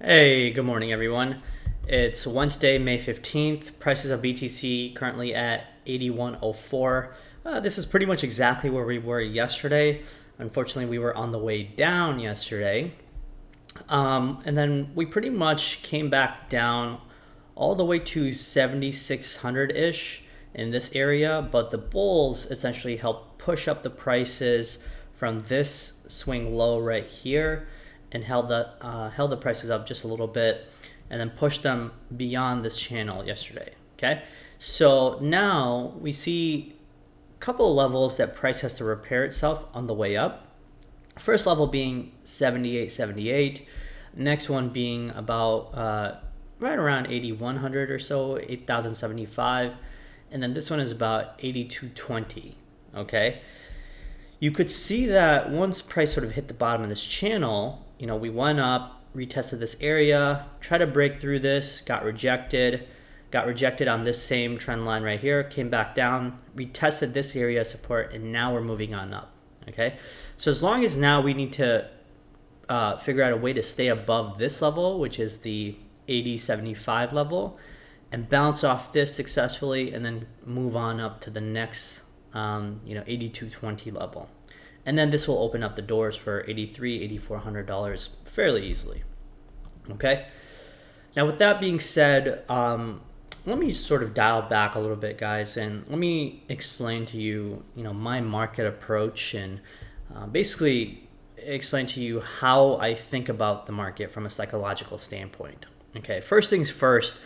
Hey, good morning, everyone. It's Wednesday, May 15th. Prices of BTC currently at 81.04. This is pretty much exactly where we were yesterday. Unfortunately, we were on the way down yesterday. And then we pretty much came back down all the way to 7,600-ish in this area, but the bulls essentially helped push up the prices from this swing low right here and held the prices up just a little bit and then pushed them beyond this channel yesterday. Okay, so now we see a couple of levels that price has to repair itself on the way up. First level being 78.78, next one being about right around 8,100 or so, 8,075, and then this one is about 8,220. Okay, you could see that once price sort of hit the bottom of this channel, we went up, retested this area, tried to break through this, got rejected on this same trend line right here, came back down, retested this area of support, and now we're moving on up. Okay, so as long as now we need to figure out a way to stay above this level, which is the 80.75 level, and bounce off this successfully, and then move on up to the next 82.20 level. And then this will open up the doors for $8,300, $8,400 fairly easily. Okay. Now, with that being said, let me sort of dial back a little bit, guys, and let me explain to you, my market approach, and basically explain to you how I think about the market from a psychological standpoint. Okay. First things first.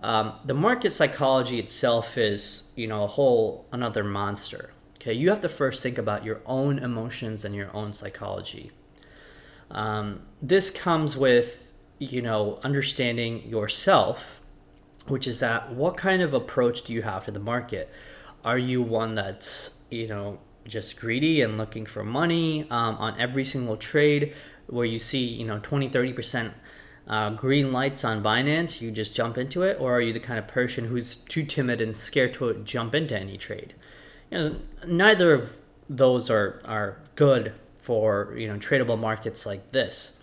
The market psychology itself is, a whole another monster. Okay, you have to first think about your own emotions and your own psychology. This comes with, understanding yourself, which is that what kind of approach do you have to the market? Are you one that's, just greedy and looking for money on every single trade where you see, 20, 30% green lights on Binance, you just jump into it? Or are you the kind of person who's too timid and scared to jump into any trade? Neither of those are good for tradable markets like this.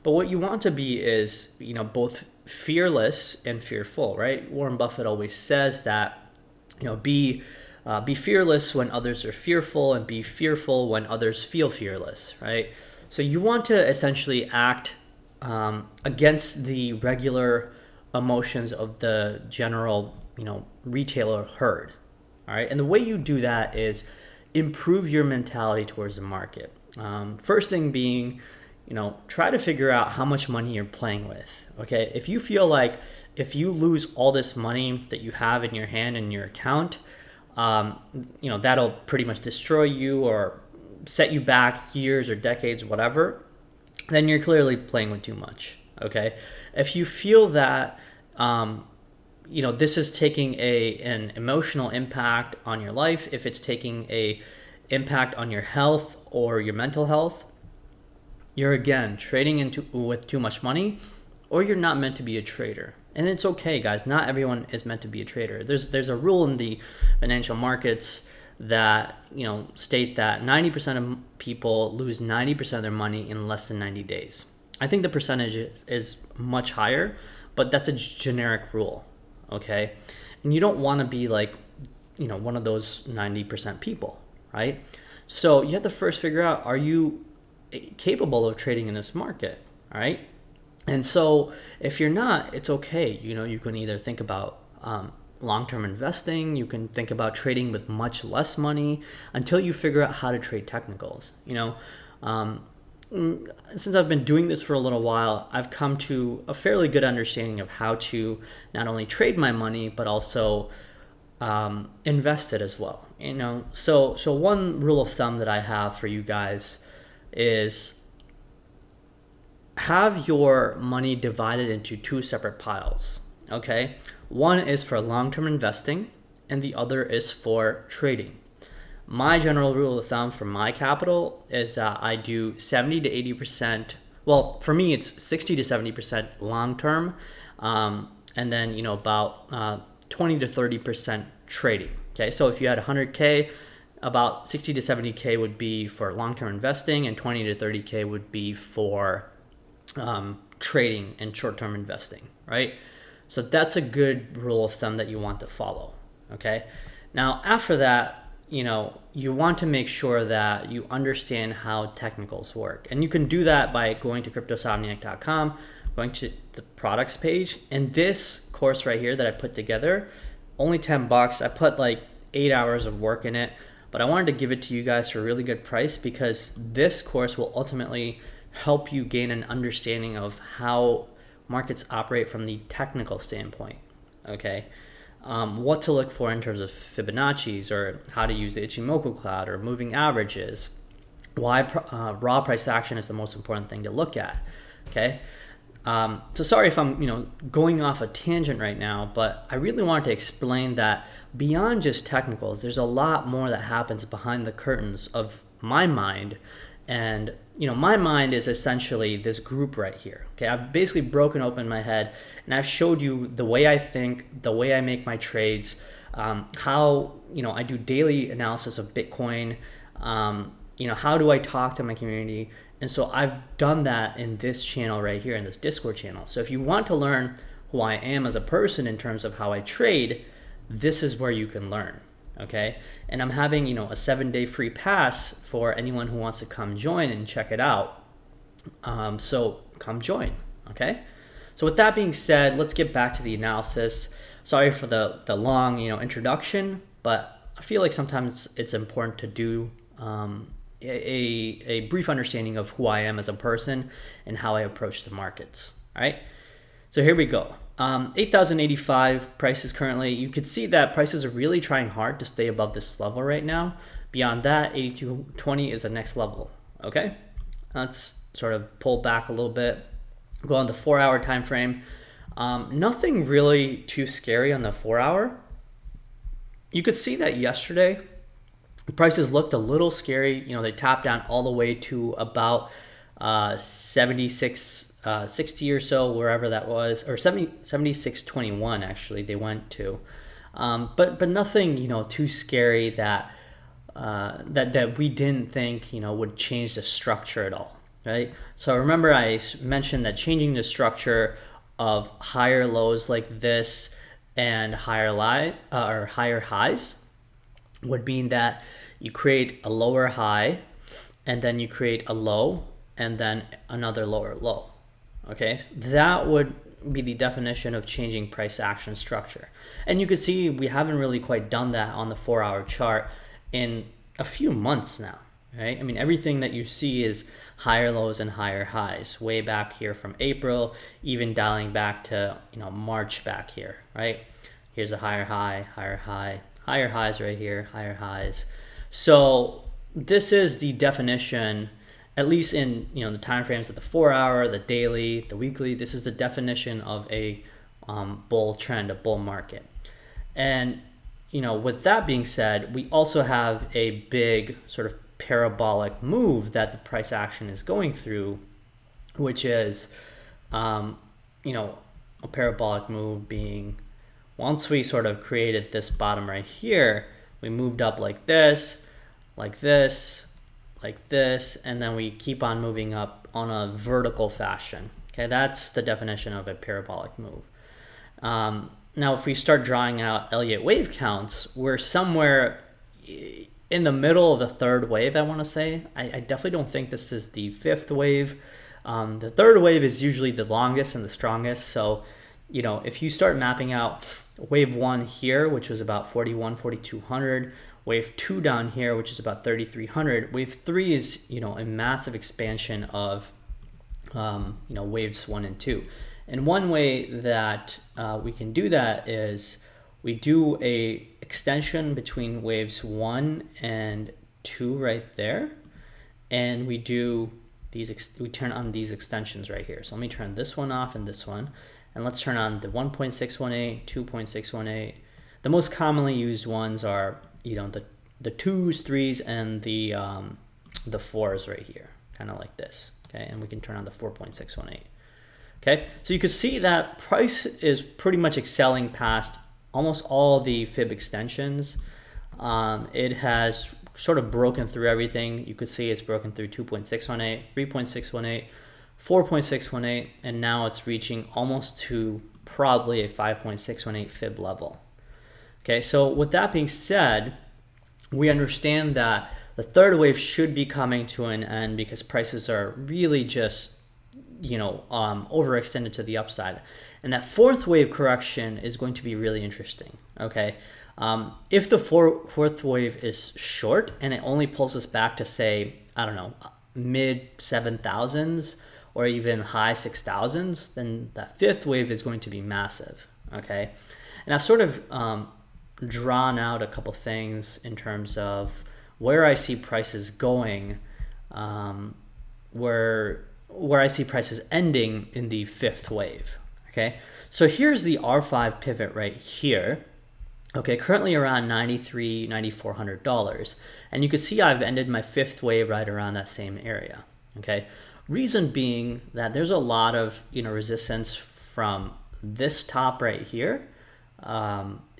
But what you want to be is both fearless and fearful, right? Warren Buffett always says that be fearless when others are fearful, and be fearful when others feel fearless, right? So you want to essentially act against the regular emotions of the general retailer herd. All right, and the way you do that is improve your mentality towards the market. First thing being, try to figure out how much money you're playing with. Okay, if you feel like if you lose all this money that you have in your hand in your account, that'll pretty much destroy you or set you back years or decades, whatever, then you're clearly playing with too much. Okay, if you feel that this is taking an emotional impact on your life, if it's taking a impact on your health or your mental health, you're again trading with too much money, or you're not meant to be a trader. And it's okay, guys. Not everyone is meant to be a trader. There's a rule in the financial markets that state that 90% of people lose 90% of their money in less than 90 days. I think the percentage is much higher, but that's a generic rule. Okay, and you don't want to be like one of those 90% people, right? So you have to first figure out, are you capable of trading in this market? All right, and so if you're not, it's okay. You can either think about long-term investing, you can think about trading with much less money until you figure out how to trade technicals. Since I've been doing this for a little while, I've come to a fairly good understanding of how to not only trade my money, but also invest it as well. So one rule of thumb that I have for you guys is have your money divided into two separate piles. Okay, one is for long-term investing, and the other is for trading. My general rule of thumb for my capital is that I do 70 to 80%. Well, for me, it's 60 to 70% long term, and then about 20 to 30% trading. Okay, so if you had 100K, about 60 to 70K would be for long term investing, and 20 to 30K would be for trading and short-term investing, right? So that's a good rule of thumb that you want to follow, okay? Now, after that, you want to make sure that you understand how technicals work. And you can do that by going to cryptosomniac.com, going to the products page. And this course right here that I put together, only $10. I put like 8 hours of work in it, but I wanted to give it to you guys for a really good price because this course will ultimately help you gain an understanding of how markets operate from the technical standpoint, okay? What to look for in terms of Fibonacci's, or how to use the Ichimoku cloud or moving averages, why raw price action is the most important thing to look at, okay? So sorry if I'm going off a tangent right now, but I really wanted to explain that beyond just technicals, there's a lot more that happens behind the curtains of my mind. And my mind is essentially this group right here. Okay, I've basically broken open my head and I've showed you the way I think, the way I make my trades, how I do daily analysis of Bitcoin, how do I talk to my community. And so I've done that in this channel right here, in this Discord channel. So if you want to learn who I am as a person in terms of how I trade, this is where you can learn. Okay, and I'm having a 7-day free pass for anyone who wants to come join and check it out. So come join. Okay, so with that being said, let's get back to the analysis. Sorry for the long introduction, but I feel like sometimes it's important to do a brief understanding of who I am as a person and how I approach the markets. All right, so here we go. 8,085 prices currently. You could see that prices are really trying hard to stay above this level right now. Beyond that, 8220 is the next level. Okay, let's sort of pull back a little bit. Go on the 4-hour time frame. Nothing really too scary on the 4-hour. You could see that yesterday the prices looked a little scary. They tapped down all the way to about 76.60 or so, wherever that was, or 76.21 actually they went to, but nothing too scary that we didn't think would change the structure at all, right? So remember I mentioned that changing the structure of higher lows like this and higher highs would mean that you create a lower high and then you create a low and then another lower low. Okay, that would be the definition of changing price action structure. And you can see we haven't really quite done that on the 4-hour chart in a few months now, right? I mean, everything that you see is higher lows and higher highs, way back here from April, even dialing back to March back here, right? Here's a higher high, higher highs right here, higher highs. So this is the definition, at least in the time frames of the 4-hour, the daily, the weekly. This is the definition of a bull trend, a bull market. And with that being said, we also have a big sort of parabolic move that the price action is going through, which is a parabolic move being, once we sort of created this bottom right here, we moved up like this, like this, like this, and then we keep on moving up on a vertical fashion. Okay, that's the definition of a parabolic move. Now, if we start drawing out Elliott wave counts, we're somewhere in the middle of the third wave, I want to say. I definitely don't think this is the fifth wave. The third wave is usually the longest and the strongest. So, if you start mapping out wave 1 here, which was about 4,200, wave 2 down here, which is about 3,300. Wave 3 is, a massive expansion of, waves 1 and 2. And one way that we can do that is we do a extension between waves 1 and 2 right there, and we do we turn on these extensions right here. So let me turn this one off and this one, and let's turn on the 1.618, 2.618. The most commonly used ones are the 2s, 3s, and the 4s right here, kind of like this. Okay, and we can turn on the 4.618. Okay, so you can see that price is pretty much excelling past almost all the fib extensions. It has sort of broken through everything. You could see it's broken through 2.618, 3.618, 4.618, and now it's reaching almost to probably a 5.618 fib level. Okay, so with that being said, we understand that the third wave should be coming to an end because prices are really just, overextended to the upside. And that fourth wave correction is going to be really interesting, okay? If the fourth wave is short and it only pulls us back to, say, I don't know, mid 7,000s or even high 6,000s, then that fifth wave is going to be massive, okay? And I've sort of drawn out a couple things in terms of where I see prices going, where I see prices ending in the fifth wave, okay? So here's the R5 pivot right here. Okay, currently around $9,300, $9,400. And you can see I've ended my fifth wave right around that same area, okay? Reason being that there's a lot of, resistance from this top right here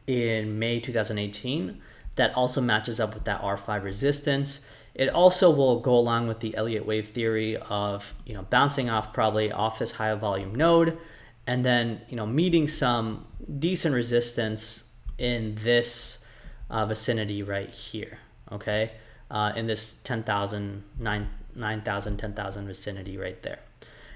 in May 2018 that also matches up with that R5 resistance. It also will go along with the Elliott wave theory of, bouncing off probably off this high volume node and then, meeting some decent resistance in this vicinity right here, okay? In this 10,000, 9,000, 10,000 vicinity right there.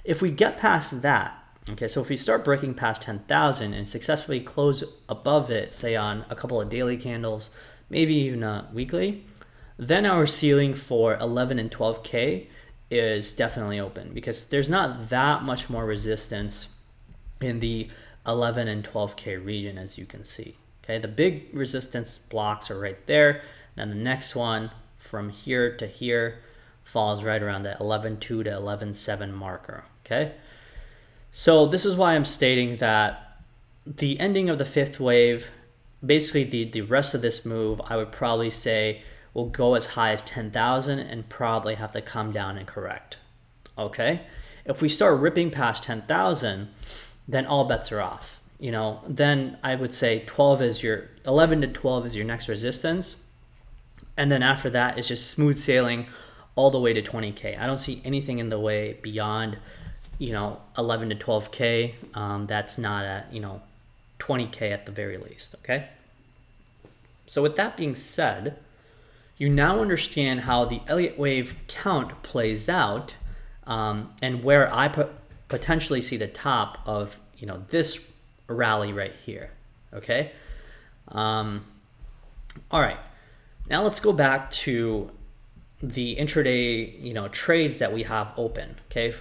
If we get past that, okay, so if we start breaking past 10,000 and successfully close above it, say on a couple of daily candles, maybe even a weekly, then our ceiling for 11 and 12K is definitely open because there's not that much more resistance in the 11 and 12K region, as you can see. Okay, the big resistance blocks are right there. And the next one from here to here falls right around the 11.2 to 11.7 marker. Okay, so this is why I'm stating that the ending of the fifth wave, basically the rest of this move, I would probably say will go as high as 10,000 and probably have to come down and correct. Okay, if we start ripping past 10,000, then all bets are off. Then I would say 11 to 12 is your next resistance. And then after that, it's just smooth sailing all the way to 20K. I don't see anything in the way beyond, 11 to 12K. That's not at, 20K at the very least, okay? So with that being said, you now understand how the Elliott wave count plays out and where I potentially see the top of, this rally right here, okay? All right, now let's go back to the intraday, trades that we have open, okay?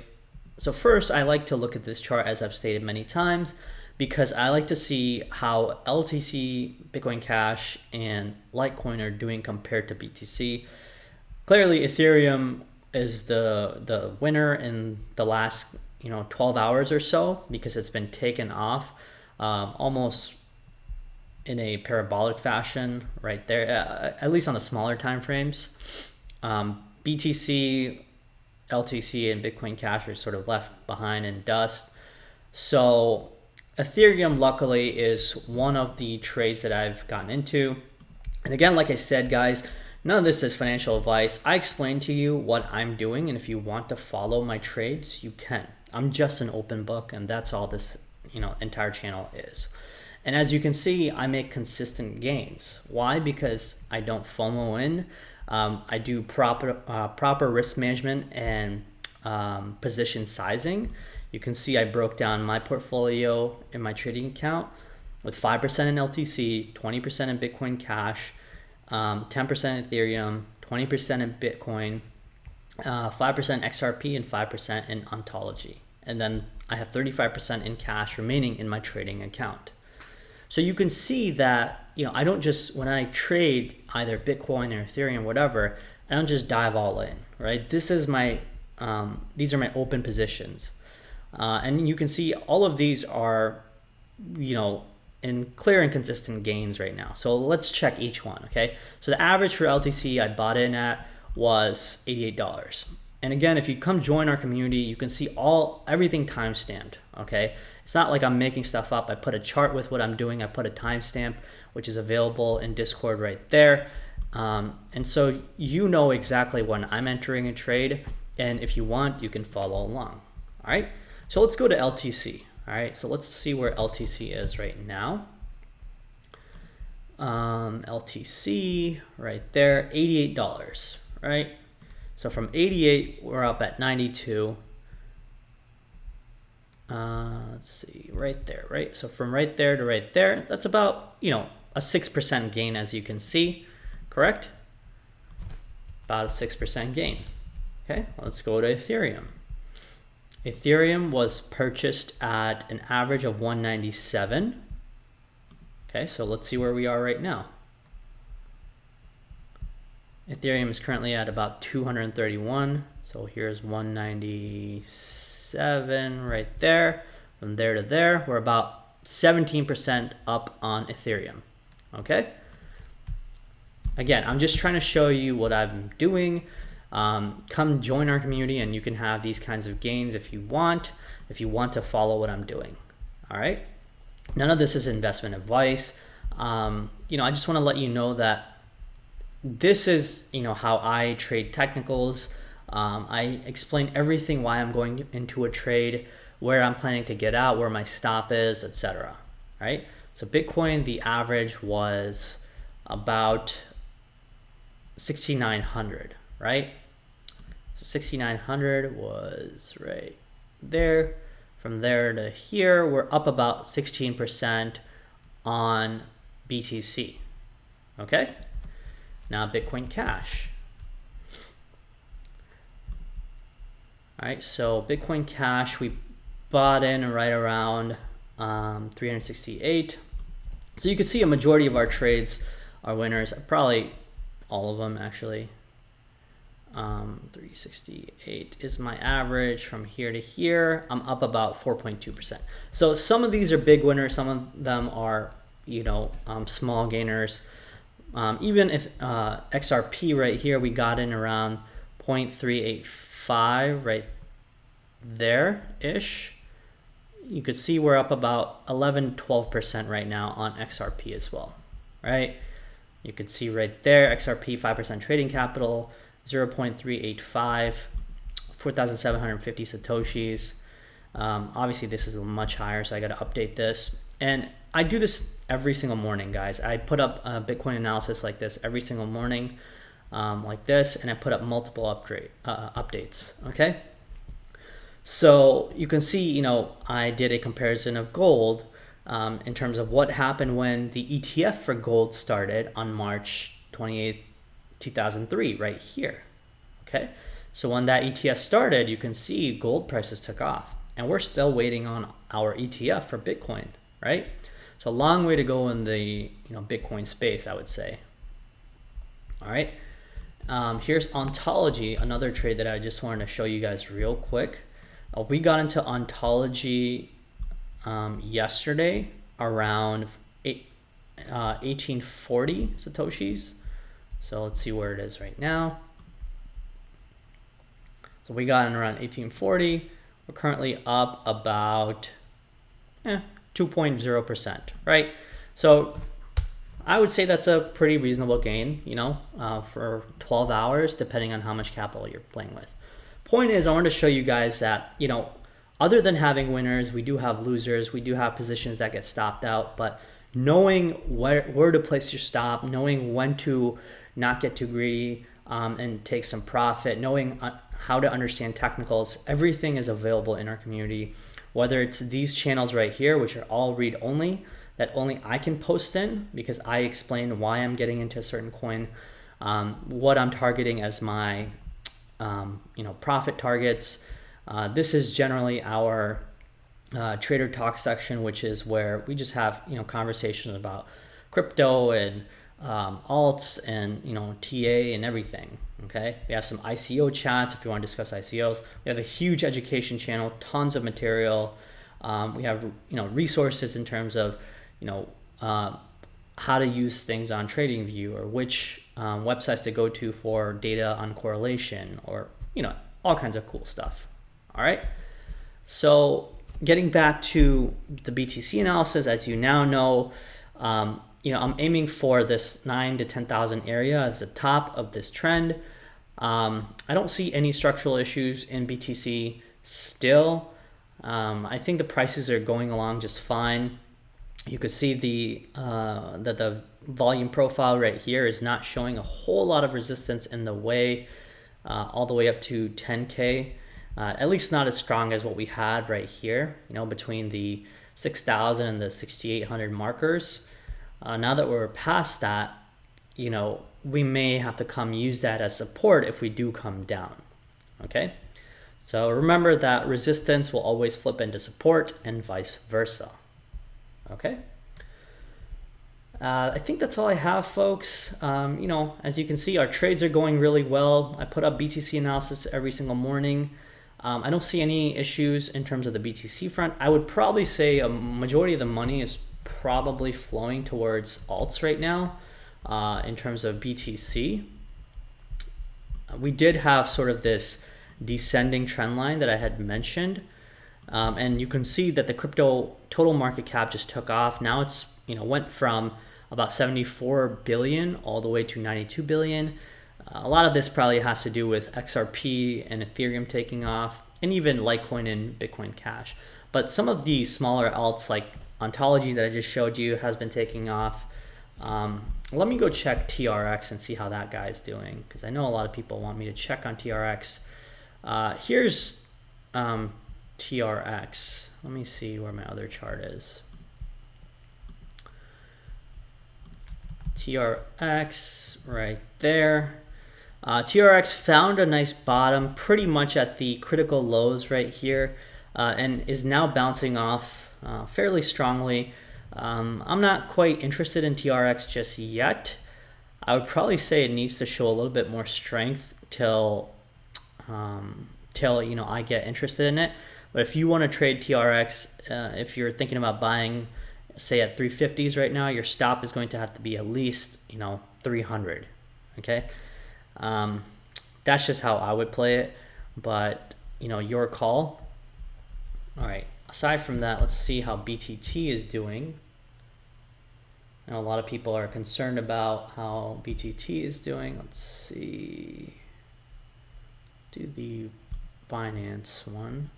So first, I like to look at this chart, as I've stated many times, because I like to see how LTC, Bitcoin Cash, and Litecoin are doing compared to BTC. Clearly, Ethereum is the winner in the last 12 hours or so because it's been taken off almost in a parabolic fashion right there, at least on the smaller time frames. BTC, LTC, and Bitcoin Cash are sort of left behind in dust. So Ethereum, luckily, is one of the trades that I've gotten into. And again, like I said, guys, none of this is financial advice. I explained to you what I'm doing, and if you want to follow my trades, you can. I'm just an open book, and that's all this entire channel is. And as you can see, I make consistent gains. Why? Because I don't FOMO in. I do proper risk management and position sizing. You can see I broke down my portfolio in my trading account with 5% in LTC, 20% in Bitcoin Cash, 10% in Ethereum, 20% in Bitcoin, 5% XRP, and 5% in Ontology. And then I have 35% in cash remaining in my trading account. So you can see that, I don't just, when I trade either Bitcoin or Ethereum, whatever, I don't just dive all in, right? This is my, these are my open positions. And you can see all of these are, in clear and consistent gains right now. So let's check each one, okay? So the average for LTC I bought in at was $88. And again, if you come join our community, you can see everything timestamped, okay? It's not like I'm making stuff up. I put a chart with what I'm doing. I put a timestamp, which is available in Discord right there. And so you know exactly when I'm entering a trade. And if you want, you can follow along, All right, so let's go to LTC. All right, so let's see where LTC is right now. LTC right there, $88, right? So from 88, we're up at 92. Let's see, right there, right? So from right there to right there, that's about, you know, a 6% gain, as you can see, correct? About a 6% gain. Okay, let's go to Ethereum. Ethereum was purchased at an average of 197. Okay, so let's see where we are right now. Ethereum is currently at about 231. So here's 197 right there. From there to there, we're about 17% up on Ethereum. Okay. Again, I'm just trying to show you what I'm doing. Come join our community and you can have these kinds of gains if you want to follow what I'm doing. All right. None of this is investment advice. You know, I just want to let you know that this is, you know, how I trade technicals. I explain everything why I'm going into a trade, where I'm planning to get out, where my stop is, etc. Right? So Bitcoin, the average was about 6,900, right? So 6,900 was right there. From there to here, we're up about 16% on BTC. Okay? Now Bitcoin Cash. All right, so Bitcoin Cash, we bought in right around 368. So you can see a majority of our trades are winners, probably all of them actually. 368 is my average from here to here. I'm up about 4.2%. So some of these are big winners, some of them are, you know, small gainers. Even if XRP right here, we got in around 0.385 right there ish. You could see we're up about 11-12% right now on XRP as well, right? You could see right there, XRP 5% trading capital, 0.385, 4,750 Satoshis. Obviously this is much higher, so I got to update this. And I do this every single morning, guys. I put up a Bitcoin analysis like this every single morning, like this, and I put up multiple updates, okay? So you can see, you know, I did a comparison of gold in terms of what happened when the ETF for gold started on March 28th, 2003, right here, okay? So when that ETF started, you can see gold prices took off, and we're still waiting on our ETF for Bitcoin, right? So a long way to go in the, you know, Bitcoin space, I would say. All right, here's Ontology, another trade that I just wanted to show you guys real quick. We got into Ontology yesterday around 1840 Satoshis. So let's see where it is right now. So we got in around 1840. We're currently up about 2.0%, right? So I would say that's a pretty reasonable gain, you know, for 12 hours, depending on how much capital you're playing with. Point is, I wanted to show you guys that, you know, other than having winners, we do have losers. We do have positions that get stopped out, but knowing where to place your stop, knowing when to not get too greedy and take some profit, knowing how to understand technicals, everything is available in our community. Whether it's these channels right here, which are all read only, that only I can post in because I explain why I'm getting into a certain coin, what I'm targeting as my you know, profit targets. This is generally our Trader Talk section, which is where we just have, you know, conversations about crypto and alts and, you know, TA and everything. Okay, we have some ICO chats if you want to discuss ICOs. We have a huge education channel, tons of material. We have, you know, resources in terms of, you know, how to use things on TradingView, or which websites to go to for data on correlation, or, you know, all kinds of cool stuff. All right, so getting back to the BTC analysis, as you now know, you know, I'm aiming for this 9,000 to 10,000 area as the top of this trend. I don't see any structural issues in BTC still. I think the prices are going along just fine. You could see that the volume profile right here is not showing a whole lot of resistance in the way all the way up to 10K. At least not as strong as what we had right here, between the 6,000 and the 6,800 markers. Now that we're past that, we may have to come use that as support if we do come down. Okay, so remember that resistance will always flip into support and vice versa. Okay, I think that's all I have, folks. As you can see, our trades are going really well. I put up BTC analysis every single morning. I don't see any issues in terms of the BTC front. I would probably say a majority of the money is probably flowing towards alts right now. In terms of BTC, we did have sort of this descending trend line that I had mentioned, and you can see that the crypto total market cap just took off. Now it's went from about 74 billion all the way to 92 billion. A lot of this probably has to do with XRP and Ethereum taking off, and even Litecoin and Bitcoin Cash. But some of the smaller alts like Ontology that I just showed you has been taking off. Let me go check TRX and see how that guy is doing, because I know a lot of people want me to check on TRX. Here's TRX. Let me see where my other chart is. TRX right there. TRX found a nice bottom pretty much at the critical lows right here, and is now bouncing off fairly strongly. I'm not quite interested in TRX just yet. I would probably say it needs to show a little bit more strength till I get interested in it. But if you want to trade TRX, if you're thinking about buying, say at 350s right now, your stop is going to have to be at least 300. Okay, that's just how I would play it. But your call. All right. Aside from that, let's see how BTT is doing. Now, a lot of people are concerned about how BTT is doing. Let's see. Do the Binance one.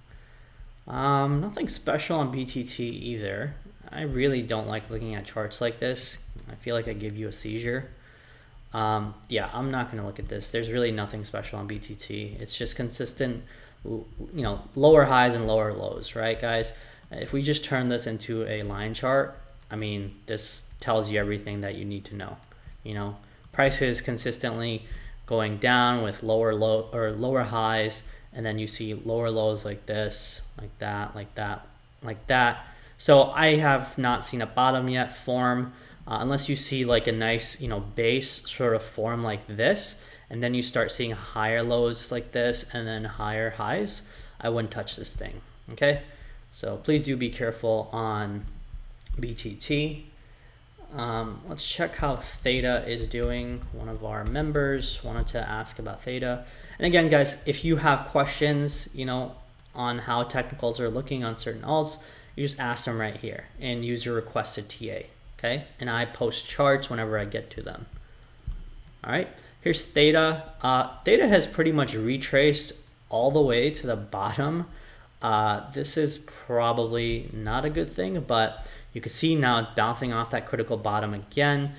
Nothing special on BTT either. I really don't like looking at charts like this. I feel like I give you a seizure. Yeah, I'm not going to look at this. There's really nothing special on BTT. It's just consistent, lower highs and lower lows, right, guys? If we just turn this into a line chart, I mean, this tells you everything that you need to know. Prices consistently going down with lower highs, and then you see lower lows like this, like that, like that, like that. So I have not seen a bottom yet form, unless you see like a nice, base sort of form like this, and then you start seeing higher lows like this and then higher highs. I wouldn't touch this thing. Okay, so please do be careful on BTT. Let's check how Theta is doing. One of our members wanted to ask about Theta. And again, guys, if you have questions, on how technicals are looking on certain alts, you just ask them right here and use your requested TA. Okay, and I post charts whenever I get to them. All right, here's Theta. Theta has pretty much retraced all the way to the bottom. This is probably not a good thing, but you can see now it's bouncing off that critical bottom again.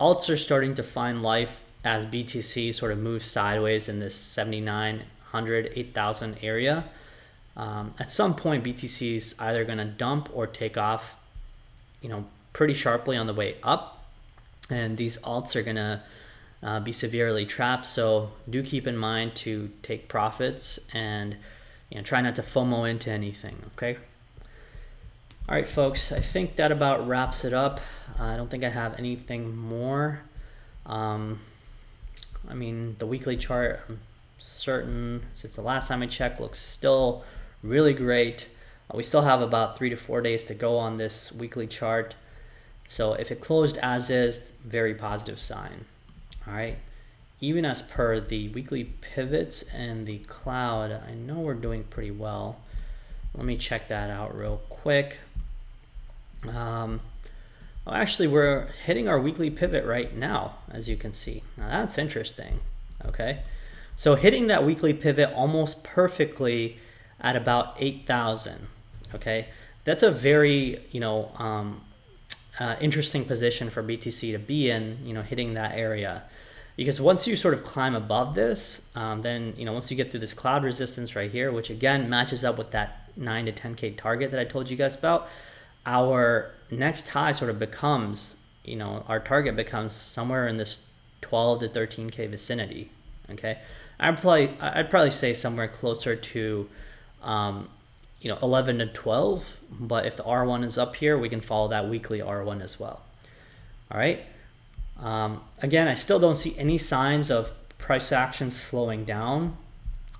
Alts are starting to find life as BTC sort of moves sideways in this 7,900, 8,000 area. At some point, BTC is either going to dump or take off, pretty sharply on the way up. And these alts are going to be severely trapped. So do keep in mind to take profits and try not to FOMO into anything, okay? All right, folks, I think that about wraps it up. I don't think I have anything more. I mean, the weekly chart, I'm certain, since the last time I checked, looks still really great. We still have about 3 to 4 days to go on this weekly chart. So if it closed as is, very positive sign. All right. Even as per the weekly pivots and the cloud, I know we're doing pretty well. Let me check that out real quick. Actually, we're hitting our weekly pivot right now, as you can see. Now that's interesting. Okay. So hitting that weekly pivot almost perfectly at about 8,000. Okay, that's a very interesting position for BTC to be in, hitting that area. Because once you sort of climb above this, then once you get through this cloud resistance right here, which again matches up with that 9 to 10K target that I told you guys about, our next high sort of becomes, our target becomes somewhere in this 12 to 13K vicinity. Okay, I'd probably say somewhere closer to 11 to 12, but if the R1 is up here, we can follow that weekly R1 as well. All right. Again, I still don't see any signs of price action slowing down.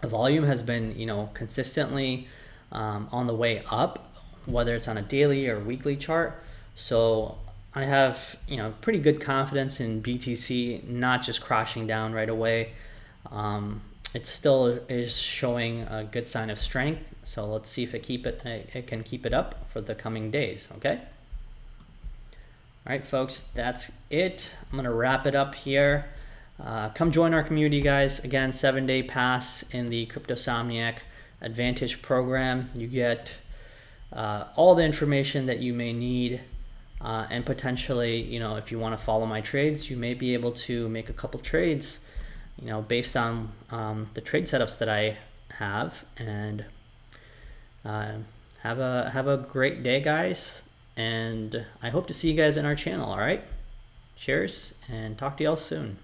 The volume has been, consistently on the way up, whether it's on a daily or weekly chart. So I have, pretty good confidence in BTC not just crashing down right away. It still is showing a good sign of strength. So let's see if it can keep it up for the coming days. Okay. All right, folks, that's it. I'm going to wrap it up here. Come join our community, guys. Again, 7-day pass in the Cryptosomniac Advantage program. You get all the information that you may need. And potentially, if you want to follow my trades, you may be able to make a couple trades, based on the trade setups that I have. And have a great day, guys. And I hope to see you guys in our channel. All right. Cheers and talk to y'all soon.